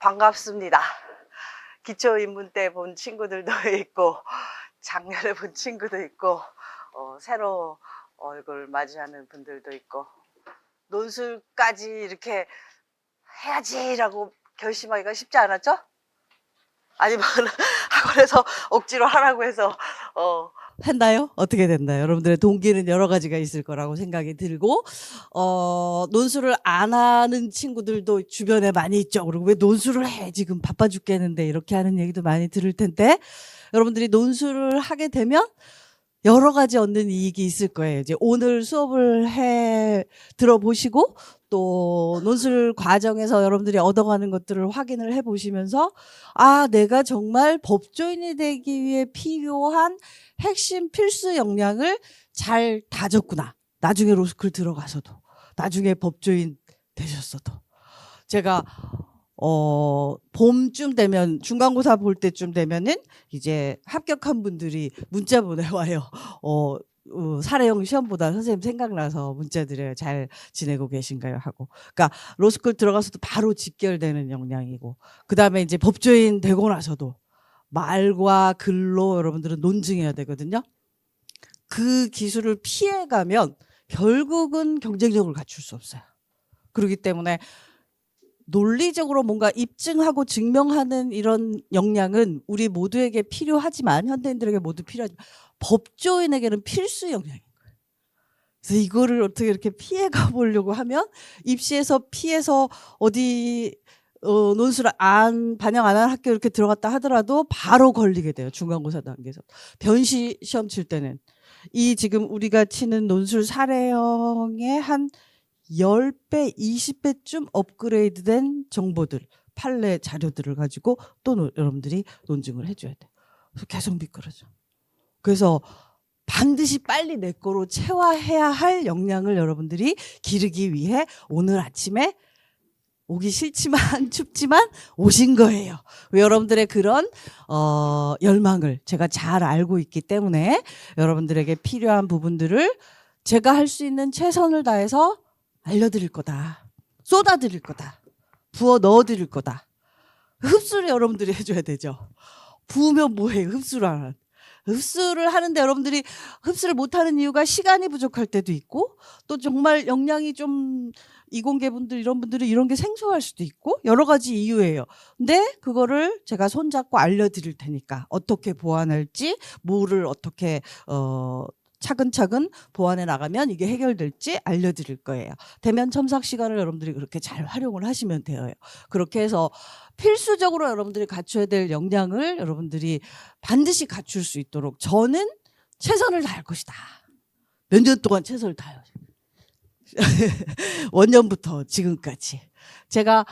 반갑습니다. 기초인문 때 본 친구들도 있고 작년에 본 친구도 있고 새로 얼굴 맞이하는 분들도 있고 논술까지 이렇게 해야지라고 결심하기가 쉽지 않았죠? 아니면 학원에서 억지로 하라고 해서 했나요? 어떻게 됐나요? 여러분들의 동기는 여러 가지가 있을 거라고 생각이 들고, 논술을 안 하는 친구들도 주변에 많이 있죠. 그리고 왜 논술을 해? 지금 바빠 죽겠는데 이렇게 하는 얘기도 많이 들을 텐데, 여러분들이 논술을 하게 되면 여러 가지 얻는 이익이 있을 거예요. 이제 오늘 수업을 들어보시고 또 논술 과정에서 여러분들이 얻어가는 것들을 확인을 해보시면서 내가 정말 법조인이 되기 위해 필요한 핵심 필수 역량을 잘 다졌구나. 나중에 로스쿨 들어가서도, 나중에 법조인 되셨어도. 제가 봄쯤 되면, 중간고사 볼 때쯤 되면은 이제 합격한 분들이 문자 보내와요. 사례형 시험보다 선생님 생각나서 문자 드려요. 잘 지내고 계신가요? 하고. 그러니까 로스쿨 들어가서도 바로 직결되는 역량이고, 그 다음에 이제 법조인 되고 나서도 말과 글로 여러분들은 논증해야 되거든요. 그 기술을 피해가면 결국은 경쟁력을 갖출 수 없어요. 그렇기 때문에 논리적으로 뭔가 입증하고 증명하는 이런 역량은 우리 모두에게 필요하지만, 현대인들에게 모두 필요하지만 법조인에게는 필수 역량인 거예요. 그래서 이거를 어떻게 이렇게 피해가 보려고 하면, 입시에서 피해서 어디 논술을 반영 안 하는 학교 이렇게 들어갔다 하더라도 바로 걸리게 돼요. 중간고사 단계에서. 변시 시험 칠 때는 이 지금 우리가 치는 논술 사례형의 한 10배, 20배쯤 업그레이드된 정보들, 판례 자료들을 가지고 또 여러분들이 논증을 해줘야 돼요. 그래서 계속 미끄러져. 그래서 반드시 빨리 내 거로 체화해야 할 역량을 여러분들이 기르기 위해 오늘 아침에 오기 싫지만 춥지만 오신 거예요. 여러분들의 그런 열망을 제가 잘 알고 있기 때문에 여러분들에게 필요한 부분들을 제가 할 수 있는 최선을 다해서 알려드릴 거다. 쏟아드릴 거다. 부어 넣어드릴 거다. 흡수를 여러분들이 해줘야 되죠. 부으면 뭐해? 흡수를 하는. 흡수를 하는데 여러분들이 흡수를 못하는 이유가 시간이 부족할 때도 있고, 또 정말 역량이 좀 이공계분들 이런 분들은 이런 게 생소할 수도 있고, 여러 가지 이유예요. 근데 그거를 제가 손잡고 알려드릴 테니까 어떻게 보완할지, 뭐를 어떻게 차근차근 보완해 나가면 이게 해결될지 알려드릴 거예요. 대면 첨삭 시간을 여러분들이 그렇게 잘 활용을 하시면 돼요. 그렇게 해서 필수적으로 여러분들이 갖춰야 될 역량을 여러분들이 반드시 갖출 수 있도록 저는 최선을 다할 것이다. 몇 년 동안 최선을 다해요. 원년부터 지금까지. 제가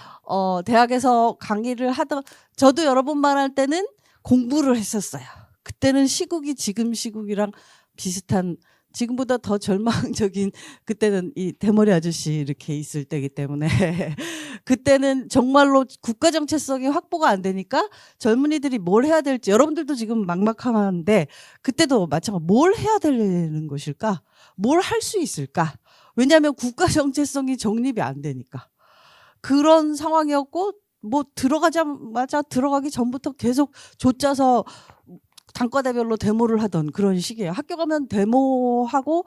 대학에서 강의를 하던, 저도 여러 번 말할 때는 공부를 했었어요. 그때는 시국이 지금 시국이랑 비슷한, 지금보다 더 절망적인, 그때는 이 대머리 아저씨 이렇게 있을 때이기 때문에 그때는 정말로 국가 정체성이 확보가 안 되니까 젊은이들이 뭘 해야 될지, 여러분들도 지금 막막한데 그때도 마찬가지로 뭘 해야 되는 것일까? 뭘 할 수 있을까? 왜냐하면 국가 정체성이 정립이 안 되니까. 그런 상황이었고, 뭐 들어가자마자 들어가기 전부터 계속 좆짜서 단과대별로 데모를 하던 그런 시기예요. 학교 가면 데모하고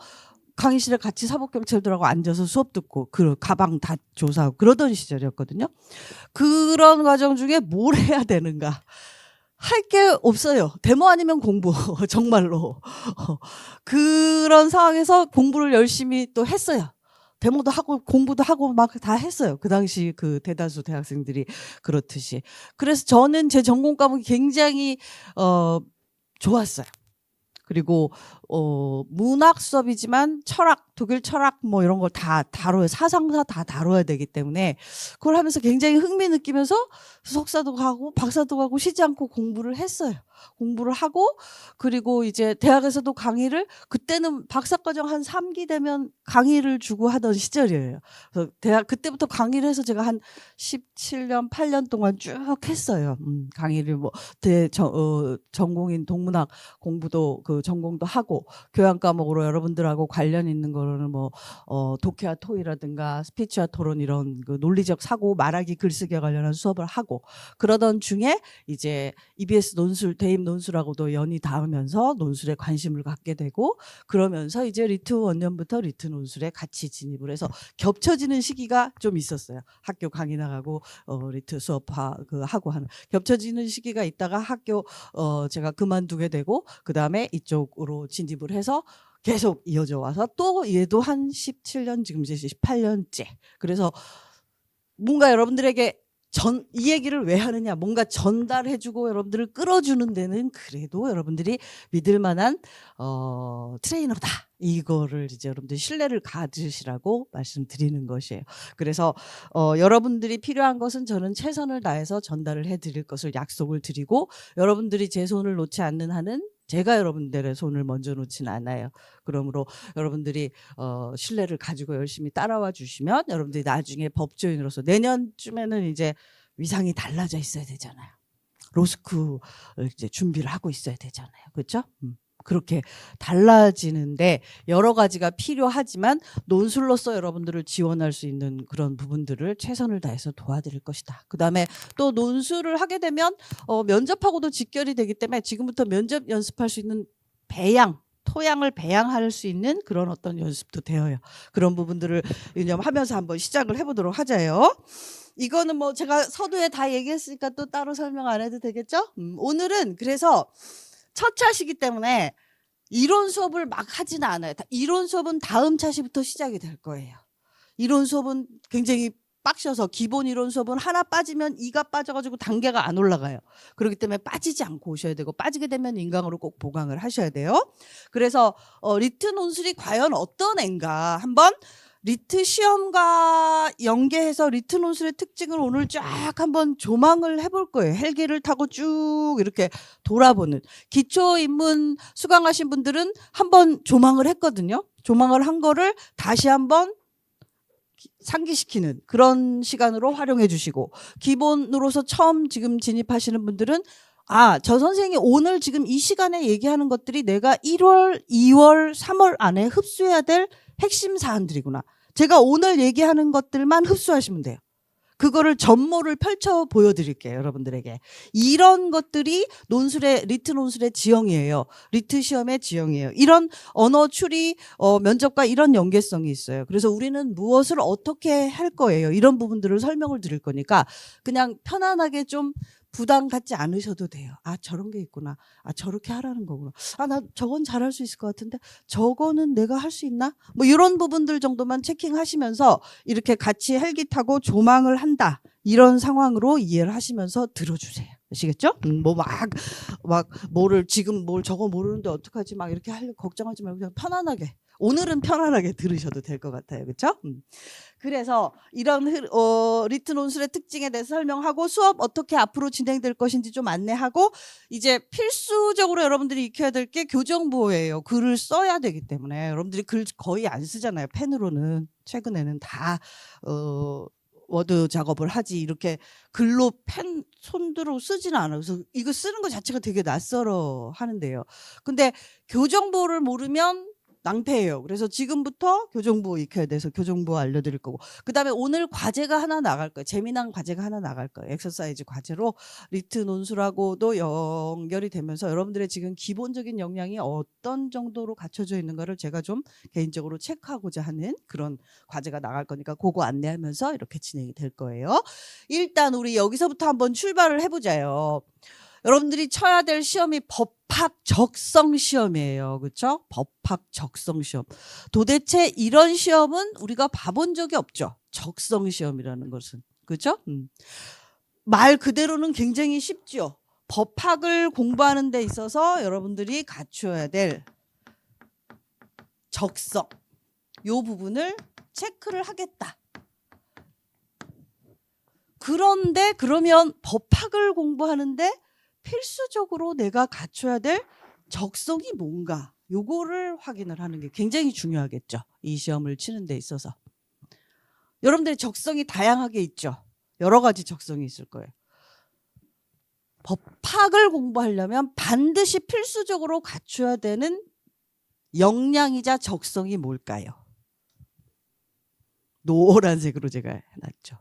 강의실에 같이 사법경찰들하고 앉아서 수업 듣고 그 가방 다 조사하고 그러던 시절이었거든요. 그런 과정 중에 뭘 해야 되는가? 할 게 없어요. 데모 아니면 공부. 정말로. 그런 상황에서 공부를 열심히 또 했어요. 데모도 하고 공부도 하고 막 다 했어요. 그 당시 그 대다수 대학생들이 그렇듯이. 그래서 저는 제 전공 과목이 굉장히 좋았어요. 그리고 문학 수업이지만 철학, 독일 철학 뭐 이런 걸 다 다뤄요. 사상사 다 다뤄야 되기 때문에 그걸 하면서 굉장히 흥미 느끼면서 석사도 가고 박사도 가고 쉬지 않고 공부를 했어요. 공부를 하고 그리고 이제 대학에서도 강의를 그때는 박사과정 한 3기 되면 강의를 주고 하던 시절이에요. 그래서 대학 그때부터 강의를 해서 제가 한 17년, 8년 동안 쭉 했어요. 강의를 뭐 전공인 동문학 공부도 그 전공도 하고 교양 과목으로 여러분들하고 관련 있는 거는 뭐 독해와 토의라든가 스피치와 토론 이런 그 논리적 사고 말하기 글쓰기와 관련한 수업을 하고 그러던 중에 이제 EBS 논술 대입 논술하고도 연이 닿으면서 논술에 관심을 갖게 되고 그러면서 이제 리트 원년부터 리트 논술에 같이 진입을 해서 겹쳐지는 시기가 좀 있었어요. 학교 강의 나가고 리트 수업 하고 하는 겹쳐지는 시기가 있다가 학교 제가 그만두게 되고 그다음에 이쪽으로 진입을 해서 계속 이어져 와서 또 얘도 한 17년 지금 이제 18년째. 그래서 뭔가 여러분들에게 이 얘기를 왜 하느냐 뭔가 전달해주고 여러분들을 끌어주는 데는 그래도 여러분들이 믿을 만한 트레이너다 이거를 이제 여러분들이 신뢰를 가지시라고 말씀드리는 것이에요. 그래서 여러분들이 필요한 것은 저는 최선을 다해서 전달을 해드릴 것을 약속을 드리고 여러분들이 제 손을 놓지 않는 한은 제가 여러분들의 손을 먼저 놓지는 않아요. 그러므로 여러분들이 신뢰를 가지고 열심히 따라와 주시면 여러분들이 나중에 법조인으로서 내년쯤에는 이제 위상이 달라져 있어야 되잖아요. 로스쿨을 이제 준비를 하고 있어야 되잖아요. 그렇죠? 그렇게 달라지는데 여러 가지가 필요하지만 논술로서 여러분들을 지원할 수 있는 그런 부분들을 최선을 다해서 도와드릴 것이다. 그다음에 또 논술을 하게 되면 면접하고도 직결이 되기 때문에 지금부터 면접 연습할 수 있는 토양을 배양할 수 있는 그런 어떤 연습도 되어요. 그런 부분들을 유념하면서 한번 시작을 해보도록 하자요. 이거는 뭐 제가 서두에 다 얘기했으니까 또 따로 설명 안 해도 되겠죠? 오늘은 그래서 첫 차시기 때문에 이론 수업을 막 하지는 않아요. 이론 수업은 다음 차시부터 시작이 될 거예요. 이론 수업은 굉장히 빡셔서 기본 이론 수업은 하나 빠지면 이가 빠져가지고 단계가 안 올라가요. 그렇기 때문에 빠지지 않고 오셔야 되고 빠지게 되면 인강으로 꼭 보강을 하셔야 돼요. 그래서 리트 논술이 과연 어떤 앤가 한번 리트 시험과 연계해서 리트 논술의 특징을 오늘 쫙 한번 조망을 해볼 거예요. 헬기를 타고 쭉 이렇게 돌아보는 기초 입문 수강하신 분들은 한번 조망을 했거든요. 조망을 한 거를 다시 한번 상기시키는 그런 시간으로 활용해 주시고 기본으로서 처음 지금 진입하시는 분들은 저 선생님이 오늘 지금 이 시간에 얘기하는 것들이 내가 1월, 2월, 3월 안에 흡수해야 될 핵심 사안들이구나. 제가 오늘 얘기하는 것들만 흡수하시면 돼요. 그거를 전모를 펼쳐 보여드릴게요. 여러분들에게. 이런 것들이 리트 논술의 지형이에요. 리트 시험의 지형이에요. 이런 언어 추리, 면접과 이런 연계성이 있어요. 그래서 우리는 무엇을 어떻게 할 거예요. 이런 부분들을 설명을 드릴 거니까 그냥 편안하게 좀 부담 갖지 않으셔도 돼요. 저런 게 있구나. 저렇게 하라는 거구나. 나 저건 잘할 수 있을 것 같은데 저거는 내가 할 수 있나? 뭐 이런 부분들 정도만 체킹하시면서 이렇게 같이 헬기 타고 조망을 한다. 이런 상황으로 이해를 하시면서 들어주세요. 아시겠죠? 지금 저거 모르는데 어떡하지? 막 이렇게 걱정하지 말고 그냥 편안하게. 오늘은 편안하게 들으셔도 될 것 같아요. 그렇죠? 그래서 이런 리트 논술의 특징에 대해서 설명하고 수업 어떻게 앞으로 진행될 것인지 좀 안내하고 이제 필수적으로 여러분들이 익혀야 될 게 교정보호예요. 글을 써야 되기 때문에 여러분들이 글 거의 안 쓰잖아요. 펜으로는 최근에는 다 워드 작업을 하지 이렇게 글로 펜 손으로 쓰지는 않아요. 그래서 이거 쓰는 것 자체가 되게 낯설어 하는데요. 근데 교정보호를 모르면 낭패예요. 그래서 지금부터 교정보호 익혀야 돼서 교정보호 알려드릴 거고 그다음에 오늘 과제가 하나 나갈 거예요. 재미난 과제가 하나 나갈 거예요. 엑서사이즈 과제로 리트 논술하고도 연결이 되면서 여러분들의 지금 기본적인 역량이 어떤 정도로 갖춰져 있는가를 제가 좀 개인적으로 체크하고자 하는 그런 과제가 나갈 거니까 그거 안내하면서 이렇게 진행이 될 거예요. 일단 우리 여기서부터 한번 출발을 해보자요. 여러분들이 쳐야 될 시험이 법학 적성 시험이에요. 그렇죠? 법학 적성 시험. 도대체 이런 시험은 우리가 봐본 적이 없죠. 적성 시험이라는 것은. 그렇죠? 말 그대로는 굉장히 쉽죠. 법학을 공부하는 데 있어서 여러분들이 갖춰야 될 적성. 요 부분을 체크를 하겠다. 그런데 그러면 법학을 공부하는데 필수적으로 내가 갖춰야 될 적성이 뭔가 요거를 확인을 하는 게 굉장히 중요하겠죠. 이 시험을 치는 데 있어서. 여러분들의 적성이 다양하게 있죠. 여러 가지 적성이 있을 거예요. 법학을 공부하려면 반드시 필수적으로 갖춰야 되는 역량이자 적성이 뭘까요? 노란색으로 제가 해놨죠.